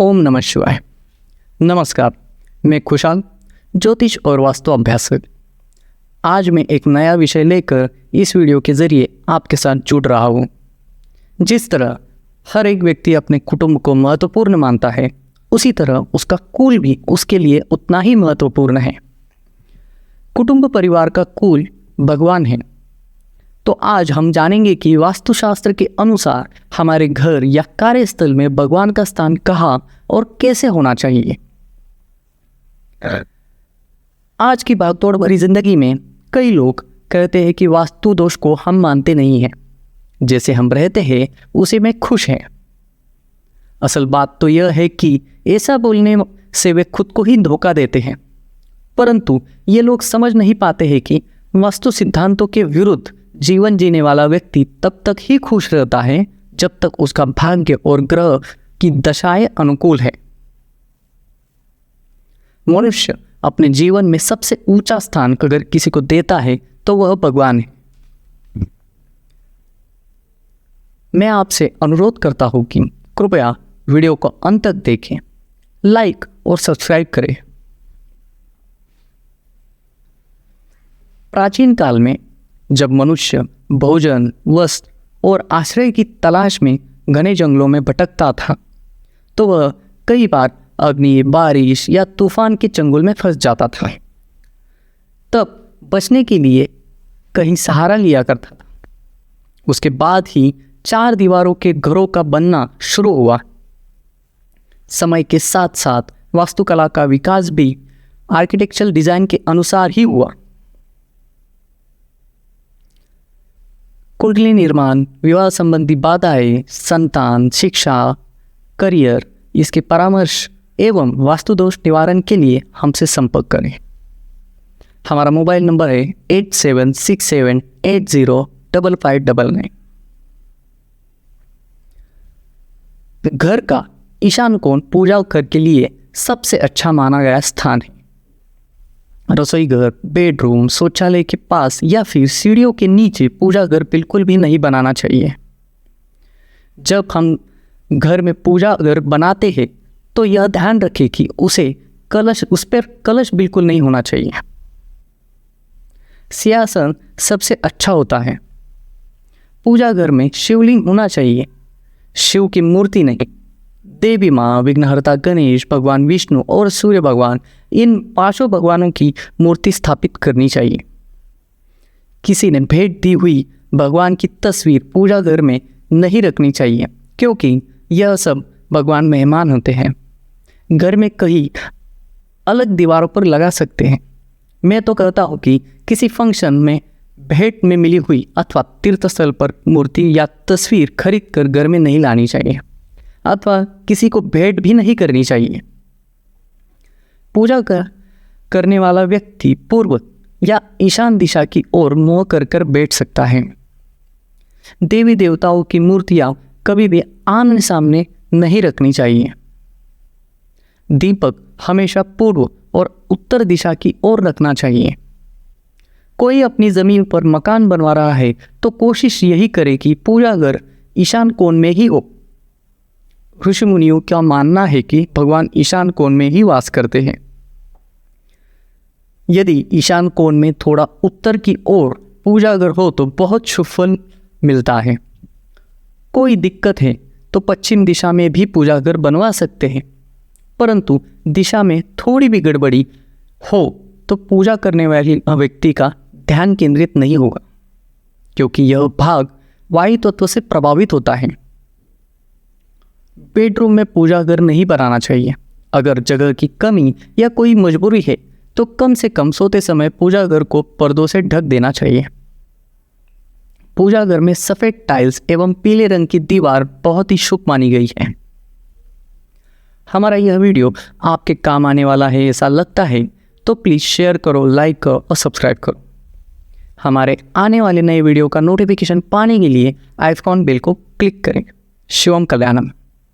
ओम नमः शिवाय। नमस्कार, मैं खुशाल, ज्योतिष और वास्तु अभ्यासक। आज मैं एक नया विषय लेकर इस वीडियो के ज़रिए आपके साथ जुड़ रहा हूँ। जिस तरह हर एक व्यक्ति अपने कुटुंब को महत्वपूर्ण मानता है, उसी तरह उसका कुल भी उसके लिए उतना ही महत्वपूर्ण है। कुटुंब परिवार का कुल भगवान है। तो आज हम जानेंगे कि वास्तुशास्त्र के अनुसार हमारे घर या कार्यस्थल में भगवान का स्थान कहाँ और कैसे होना चाहिए। आज की भागदौड़ भरी जिंदगी में कई लोग कहते हैं कि वास्तु दोष को हम मानते नहीं हैं, जैसे हम रहते हैं उसी में खुश हैं। असल बात तो यह है कि ऐसा बोलने से वे खुद को ही धोखा देते हैं, परंतु ये लोग समझ नहीं पाते हैं कि वास्तु सिद्धांतों के विरुद्ध जीवन जीने वाला व्यक्ति तब तक ही खुश रहता है जब तक उसका भाग्य और ग्रह की दशाएं अनुकूल है। मनुष्य अपने जीवन में सबसे ऊंचा स्थान अगर किसी को देता है तो वह भगवान है। मैं आपसे अनुरोध करता हूं कि कृपया वीडियो को अंत तक देखें, लाइक और सब्सक्राइब करें। प्राचीन काल में जब मनुष्य भोजन, वस्त्र और आश्रय की तलाश में घने जंगलों में भटकता था, तो वह कई बार अग्नि, बारिश या तूफान के चंगुल में फंस जाता था। तब बचने के लिए कहीं सहारा लिया करता था। उसके बाद ही चार दीवारों के घरों का बनना शुरू हुआ। समय के साथ साथ वास्तुकला का विकास भी आर्किटेक्चरल डिजाइन के अनुसार ही हुआ। कुंडली निर्माण, विवाह संबंधी बाधाएं, संतान, शिक्षा, करियर, इसके परामर्श एवं वास्तु दोष निवारण के लिए हमसे संपर्क करें। हमारा मोबाइल नंबर है 8767805599। घर का ईशान कोण पूजा घर के लिए सबसे अच्छा माना गया स्थान है। रसोई घर, बेडरूम, शौचालय के पास या फिर सीढ़ियों के नीचे पूजा घर बिल्कुल भी नहीं बनाना चाहिए। जब हम घर में पूजा घर बनाते हैं तो यह ध्यान रखें कि उस पर कलश बिल्कुल नहीं होना चाहिए। सिंहासन सबसे अच्छा होता है। पूजा घर में शिवलिंग होना चाहिए, शिव की मूर्ति नहीं। देवी माँ, विघ्नहर्ता गणेश, भगवान विष्णु और सूर्य भगवान, इन पांचों भगवानों की मूर्ति स्थापित करनी चाहिए। किसी ने भेंट दी हुई भगवान की तस्वीर पूजा घर में नहीं रखनी चाहिए, क्योंकि यह सब भगवान मेहमान होते हैं। घर में कहीं अलग दीवारों पर लगा सकते हैं। मैं तो कहता हूँ कि किसी फंक्शन में भेंट में मिली हुई अथवा तीर्थस्थल पर मूर्ति या तस्वीर खरीद कर घर में नहीं लानी चाहिए, अथवा किसी को भेंट भी नहीं करनी चाहिए। पूजा करने वाला व्यक्ति पूर्व या ईशान दिशा की ओर मुँह कर बैठ सकता है। देवी देवताओं की मूर्तियां कभी भी आमने सामने नहीं रखनी चाहिए। दीपक हमेशा पूर्व और उत्तर दिशा की ओर रखना चाहिए। कोई अपनी जमीन पर मकान बनवा रहा है तो कोशिश यही करे कि पूजा घर ईशान कोण में ही हो। ऋषि मुनियों का मानना है कि भगवान ईशान कोण में ही वास करते हैं। यदि ईशान कोण में थोड़ा उत्तर की ओर पूजा घर हो तो बहुत शुभ फल मिलता है। कोई दिक्कत है तो पश्चिम दिशा में भी पूजा घर बनवा सकते हैं, परंतु दिशा में थोड़ी भी गड़बड़ी हो तो पूजा करने वाले व्यक्ति का ध्यान केंद्रित नहीं होगा, क्योंकि यह भाग वायु तत्व से प्रभावित होता है। बेडरूम में पूजा घर नहीं बनाना चाहिए। अगर जगह की कमी या कोई मजबूरी है तो कम से कम सोते समय पूजा घर को पर्दों से ढक देना चाहिए। पूजा घर में सफ़ेद टाइल्स एवं पीले रंग की दीवार बहुत ही शुभ मानी गई है। हमारा यह वीडियो आपके काम आने वाला है ऐसा लगता है तो प्लीज़ शेयर करो, लाइक करो और सब्सक्राइब करो। हमारे आने वाले नए वीडियो का नोटिफिकेशन पाने के लिए आइकॉन बेल को क्लिक करें। शिवम कल्याणम।